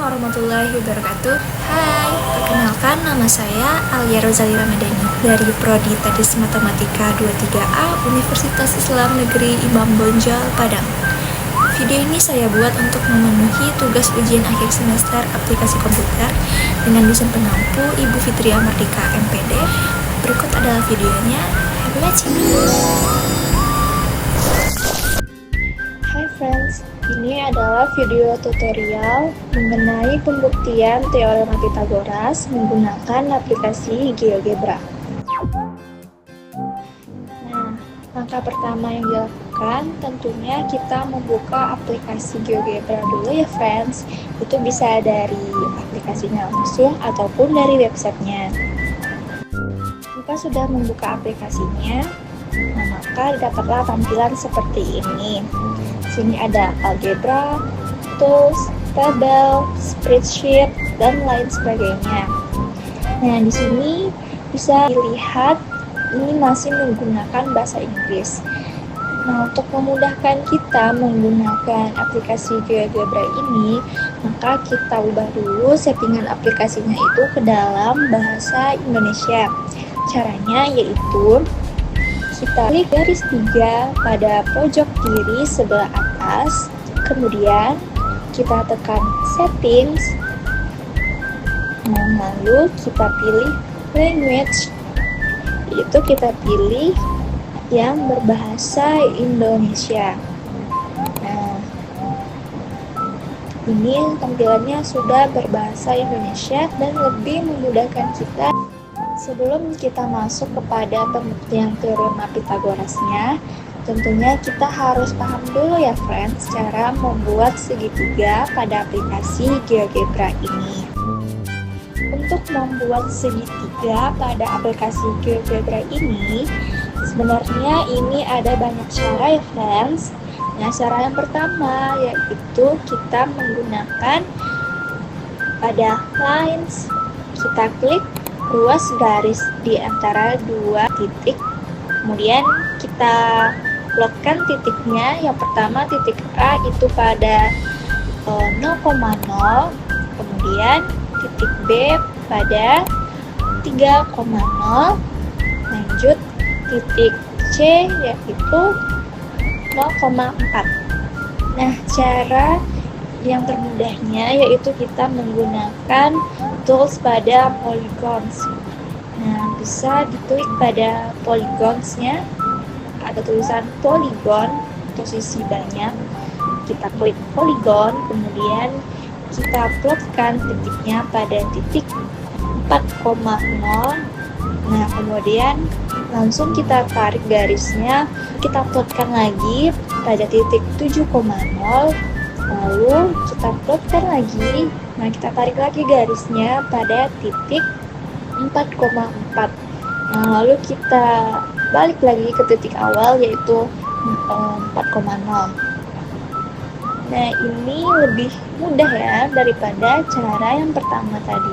warahmatullahi wabarakatuh. Hai, perkenalkan nama saya Alia Rozali Ramadhani dari Prodi Tadis Matematika 23A Universitas Islam Negeri Imam Bonjol, Padang. Video ini saya buat untuk memenuhi tugas ujian akhir semester aplikasi komputer dengan dosen pengampu Ibu Fitria Mardika MPD. Berikut adalah videonya. Happy watching! Hai friends, ini adalah video tutorial mengenai pembuktian teorema Pythagoras menggunakan aplikasi GeoGebra. Nah, langkah pertama yang dilakukan tentunya kita membuka aplikasi GeoGebra dulu ya friends. Itu bisa dari aplikasinya langsung ataupun dari websitenya. Jika sudah membuka aplikasinya, maka didapatlah tampilan seperti ini. Di sini ada algebra, tools, tabel, spreadsheet, dan lain sebagainya. Nah, di sini bisa dilihat ini masih menggunakan bahasa Inggris. Nah, untuk memudahkan kita menggunakan aplikasi GeoGebra ini, maka kita ubah dulu settingan aplikasinya itu ke dalam bahasa Indonesia. Caranya yaitu kita klik garis 3 pada pojok kiri sebelah atas, kemudian kita tekan settings, lalu kita pilih language, itu kita pilih yang berbahasa Indonesia. Nah, ini tampilannya sudah berbahasa Indonesia dan lebih memudahkan kita. Sebelum kita masuk kepada pembuktian teorema Pythagorasnya, tentunya kita harus paham dulu ya friends cara membuat segitiga pada aplikasi GeoGebra ini. Untuk membuat segitiga pada aplikasi GeoGebra ini, sebenarnya ini ada banyak cara ya friends. Nah, cara yang pertama yaitu kita menggunakan pada lines. Kita klik ruas garis di antara dua titik, kemudian kita plotkan titiknya. Yang pertama titik A itu pada 0,0, kemudian titik B pada 3,0, lanjut titik C yaitu 0,4. Nah, cara yang termudahnya yaitu kita menggunakan tools pada polygons. Nah, bisa diklik pada polygonsnya, ada tulisan polygon atau sisi banyak. Kita klik polygon, kemudian kita plotkan titiknya pada titik 4,0. Nah, kemudian langsung kita tarik garisnya, kita plotkan lagi pada titik 7,0. Lalu kita plotkan lagi. Nah, kita tarik lagi garisnya pada titik 4,4. Nah, lalu kita balik lagi ke titik awal yaitu 4,0. Nah, ini lebih mudah ya daripada cara yang pertama tadi.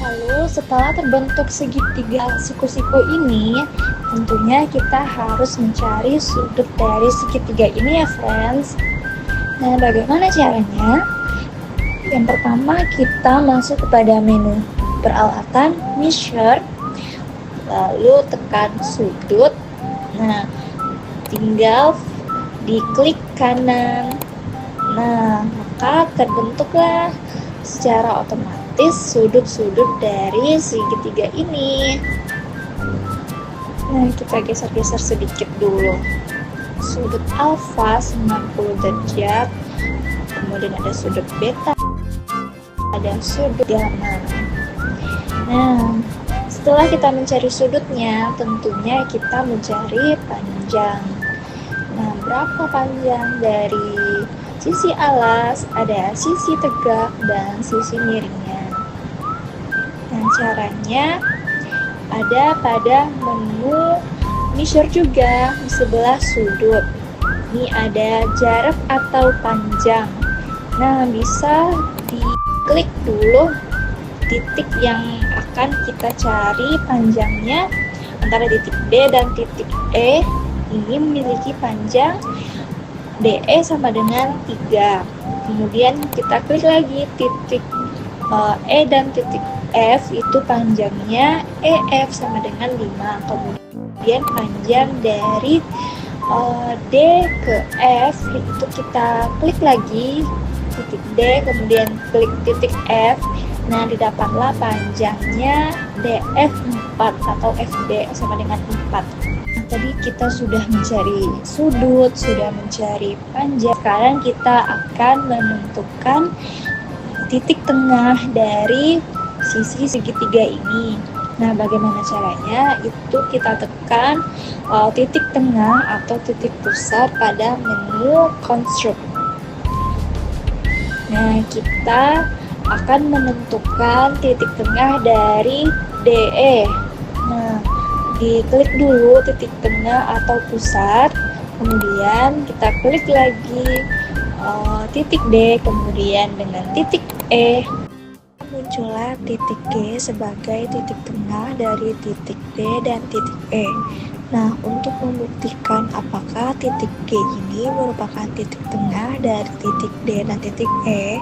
Lalu setelah terbentuk segitiga siku-siku ini, tentunya kita harus mencari sudut dari segitiga ini ya friends. Nah, bagaimana caranya? Yang pertama kita masuk kepada menu peralatan measure, lalu tekan sudut. Nah, tinggal diklik kanan. Nah, maka terbentuklah secara otomatis sudut-sudut dari segitiga ini. Nah, kita geser-geser sedikit dulu. Sudut alfa 90 derajat, kemudian ada sudut beta, ada sudut gamma. Nah, setelah kita mencari sudutnya, tentunya kita mencari panjang. Nah, berapa panjang dari sisi alas, ada sisi tegak dan sisi miringnya. Nah, caranya ada pada menu measure juga di sebelah sudut. Ini ada jarak atau panjang. Nah, bisa diklik dulu titik yang akan kita cari panjangnya antara titik D dan titik E. Ini memiliki panjang DE sama dengan 3. Kemudian kita klik lagi titik E dan titik F, itu panjangnya EF sama dengan 5. Kemudian panjang dari D ke F itu kita klik lagi titik D, kemudian klik titik F. Nah, didapatlah panjangnya DF4 atau FD sama dengan 4. Tadi kita sudah mencari sudut, sudah mencari panjang. Sekarang kita akan menentukan titik tengah dari sisi segitiga ini. Nah, bagaimana caranya? Itu kita tekan titik tengah atau titik pusat pada menu construct. Nah, kita akan menentukan titik tengah dari DE. Nah, diklik dulu titik tengah atau pusat, kemudian kita klik lagi titik D, kemudian dengan titik E. Muncullah titik G sebagai titik tengah dari titik D dan titik E. Nah, untuk membuktikan apakah titik G ini merupakan titik tengah dari titik D dan titik E,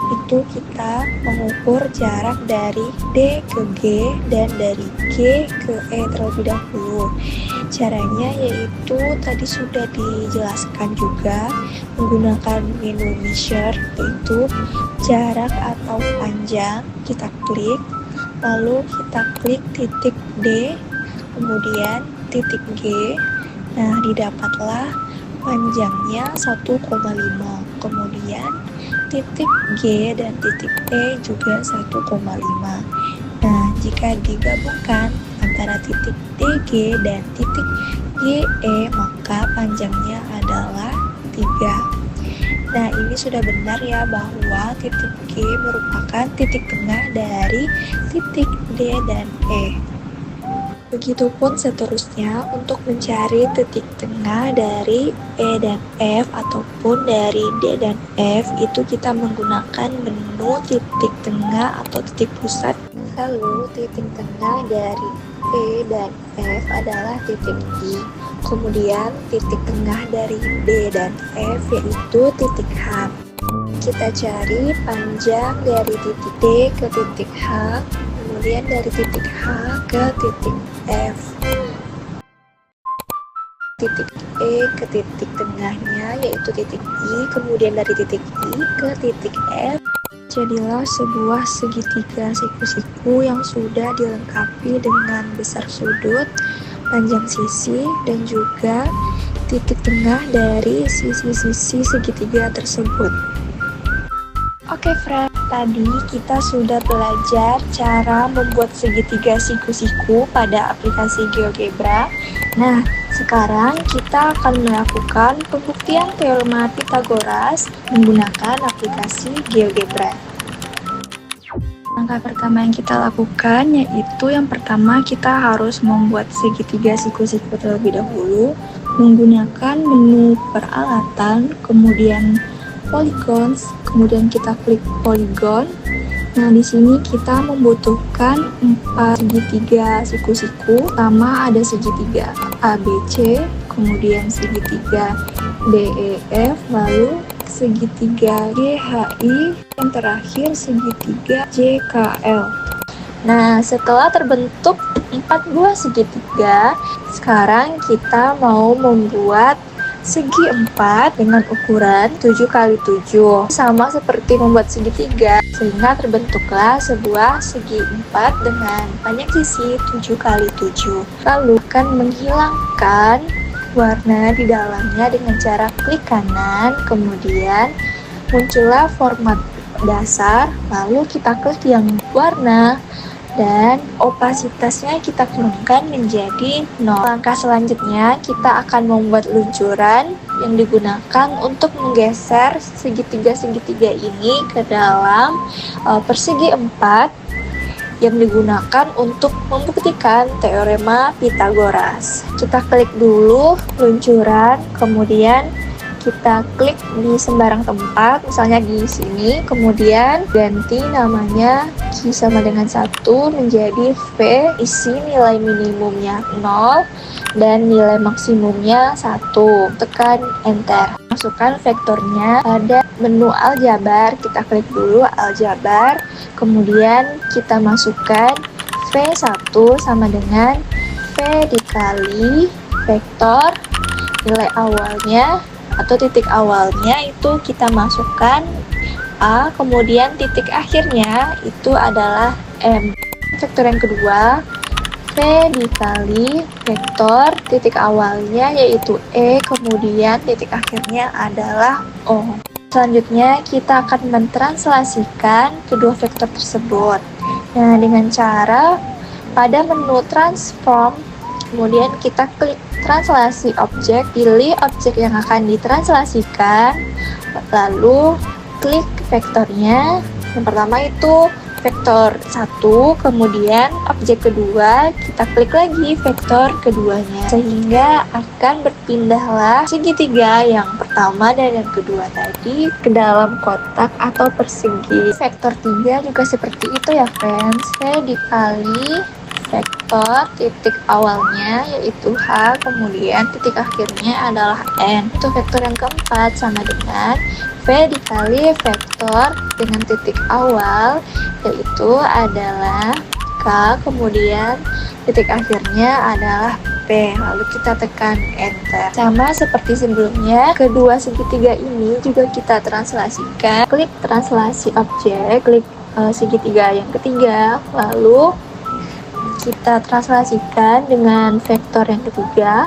itu kita mengukur jarak dari D ke G dan dari G ke E terlebih dahulu. Caranya yaitu tadi sudah dijelaskan juga menggunakan menu measure, yaitu jarak atau panjang. Kita klik, lalu kita klik titik D, kemudian titik G. Nah, didapatlah panjangnya 1,5. Kemudian titik G dan titik E juga 1,5. Nah, jika digabungkan antara titik DG dan titik GE, maka panjangnya adalah 3. Nah, ini sudah benar ya bahwa titik G merupakan titik tengah dari titik D dan E. Begitupun seterusnya untuk mencari titik tengah dari E dan F ataupun dari D dan F, itu kita menggunakan menu titik tengah atau titik pusat. Lalu titik tengah dari E dan F adalah titik I. Kemudian titik tengah dari D dan F yaitu titik H. Kita cari panjang dari titik D ke titik H, kemudian dari titik H ke titik F, titik E ke titik tengahnya yaitu titik I, kemudian dari titik I ke titik F. Jadilah sebuah segitiga siku-siku yang sudah dilengkapi dengan besar sudut, panjang sisi, dan juga titik tengah dari sisi-sisi segitiga tersebut. Oke friend, tadi kita sudah belajar cara membuat segitiga siku-siku pada aplikasi GeoGebra. Nah, sekarang kita akan melakukan pembuktian teorema Pythagoras menggunakan aplikasi GeoGebra. Langkah pertama yang kita lakukan yaitu yang pertama kita harus membuat segitiga siku-siku terlebih dahulu menggunakan menu peralatan, kemudian polygons, kemudian kita klik polygon. Nah, di sini kita membutuhkan 4 segitiga siku-siku. Pertama ada segitiga ABC, kemudian segitiga DEF, lalu segitiga GHI, yang terakhir segitiga JKL. Nah, setelah terbentuk 4 buah segitiga, sekarang kita mau membuat segi 4 dengan ukuran 7x7, sama seperti membuat segitiga, sehingga terbentuklah sebuah segi 4 dengan panjang sisi 7x7. Lalu akan menghilangkan warna di dalamnya dengan cara klik kanan, kemudian muncullah format dasar, lalu kita klik yang warna dan opasitasnya kita turunkan menjadi 0. Langkah selanjutnya kita akan membuat luncuran yang digunakan untuk menggeser segitiga-segitiga ini ke dalam persegi 4 yang digunakan untuk membuktikan teorema Pythagoras. Kita klik dulu luncuran, kemudian kita klik di sembarang tempat, misalnya di sini, kemudian ganti namanya Q sama dengan 1 menjadi V, isi nilai minimumnya 0 dan nilai maksimumnya 1. Tekan enter. Masukkan vektornya pada menu aljabar, kita klik dulu aljabar, kemudian kita masukkan V1 sama dengan V dikali vektor nilai awalnya atau titik awalnya itu kita masukkan A, kemudian titik akhirnya itu adalah M. Vektor yang kedua, V dikali vektor titik awalnya yaitu E, kemudian titik akhirnya adalah O. Selanjutnya kita akan mentranslasikan kedua vektor tersebut. Nah, dengan cara pada menu transform, kemudian kita klik translasi objek, pilih objek yang akan ditranslasikan, lalu klik vektornya. Yang pertama itu vektor 1, kemudian objek kedua kita klik lagi vektor keduanya, sehingga akan berpindahlah segitiga yang pertama dan yang kedua tadi ke dalam kotak atau persegi. Vektor 3 juga seperti itu ya friends, V dikali vektor titik awalnya yaitu H, kemudian titik akhirnya adalah N. Untuk vektor yang keempat sama dengan V dikali vektor dengan titik awal yaitu adalah K, kemudian titik akhirnya adalah P, lalu kita tekan enter. Sama seperti sebelumnya, kedua segitiga ini juga kita translasikan. Klik translasi objek, klik segitiga yang ketiga, lalu kita translasikan dengan vektor yang ketiga.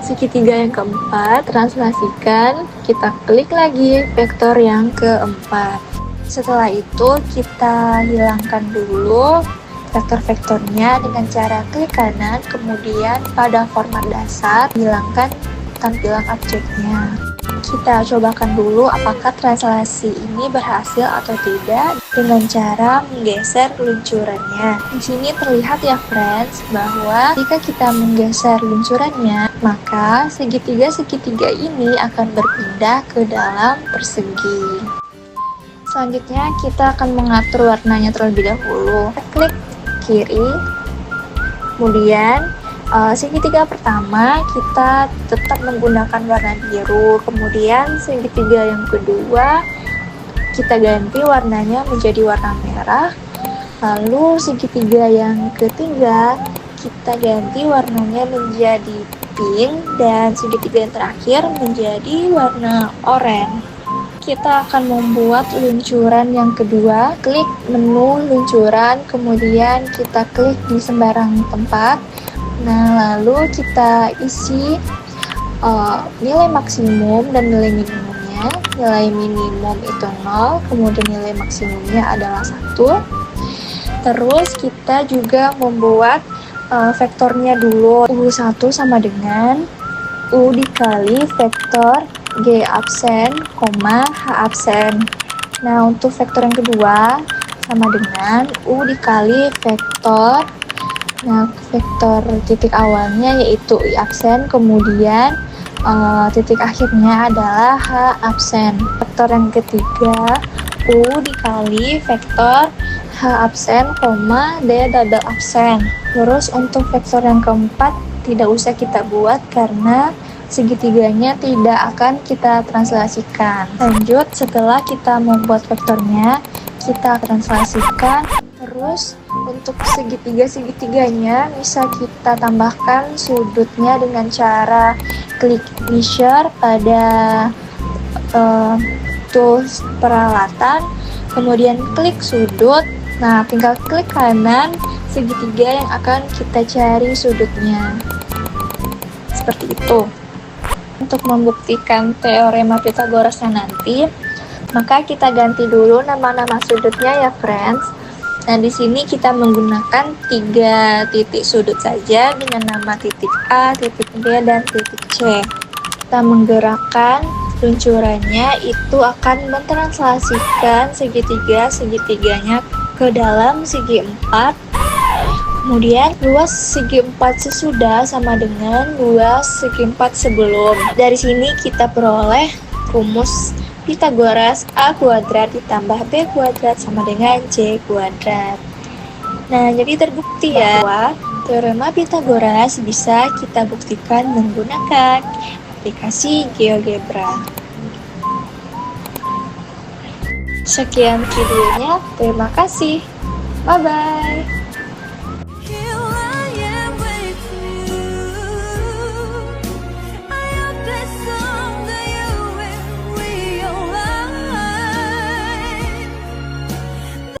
Segitiga yang keempat, translasikan, kita klik lagi vektor yang keempat. Setelah itu kita hilangkan dulu vektor-vektornya dengan cara klik kanan, kemudian pada format dasar hilangkan tampilan objeknya. Kita cobakan dulu apakah translasi ini berhasil atau tidak dengan cara menggeser luncurannya. Di sini terlihat ya friends bahwa jika kita menggeser luncurannya, maka segitiga-segitiga ini akan berpindah ke dalam persegi. Selanjutnya kita akan mengatur warnanya terlebih dahulu. Klik kiri, kemudian segitiga pertama kita tetap menggunakan warna biru, kemudian segitiga yang kedua kita ganti warnanya menjadi warna merah, lalu segitiga yang ketiga kita ganti warnanya menjadi pink, dan segitiga yang terakhir menjadi warna oranye. Kita akan membuat luncuran yang kedua. Klik menu luncuran, kemudian kita klik di sembarang tempat. Nah, lalu kita isi nilai maksimum dan nilai minimumnya. Nilai minimum itu 0, kemudian nilai maksimumnya adalah 1. Terus kita juga membuat vektornya dulu. U1 sama dengan U dikali vektor G absen, H absen. Nah, untuk vektor yang kedua sama dengan U dikali vektor, nah vektor titik awalnya yaitu I absen, kemudian titik akhirnya adalah H absen. Vektor yang ketiga U dikali vektor H absen, D double absen. Terus untuk vektor yang keempat tidak usah kita buat karena segitiganya tidak akan kita translasikan. Lanjut, setelah kita membuat vektornya, kita translasikan. Terus untuk segitiga-segitiganya bisa kita tambahkan sudutnya dengan cara klik measure pada tools peralatan, kemudian klik sudut. Nah, tinggal klik kanan segitiga yang akan kita cari sudutnya. Seperti itu. Untuk membuktikan teorema Pythagorasnya nanti, maka kita ganti dulu nama-nama sudutnya ya friends. Nah, di sini kita menggunakan 3 titik sudut saja dengan nama titik A, titik B, dan titik C. Kita menggerakkan luncurannya, itu akan mentranslasikan segitiga-segitiganya ke dalam segi 4. Kemudian luas segi 4 sesudah sama dengan luas segi 4 sebelum. Dari sini kita peroleh rumus Pythagoras A kuadrat ditambah B kuadrat sama dengan C kuadrat. Nah, jadi terbukti ya bahwa teorema Pythagoras bisa kita buktikan menggunakan aplikasi GeoGebra. Sekian videonya, terima kasih. Bye-bye.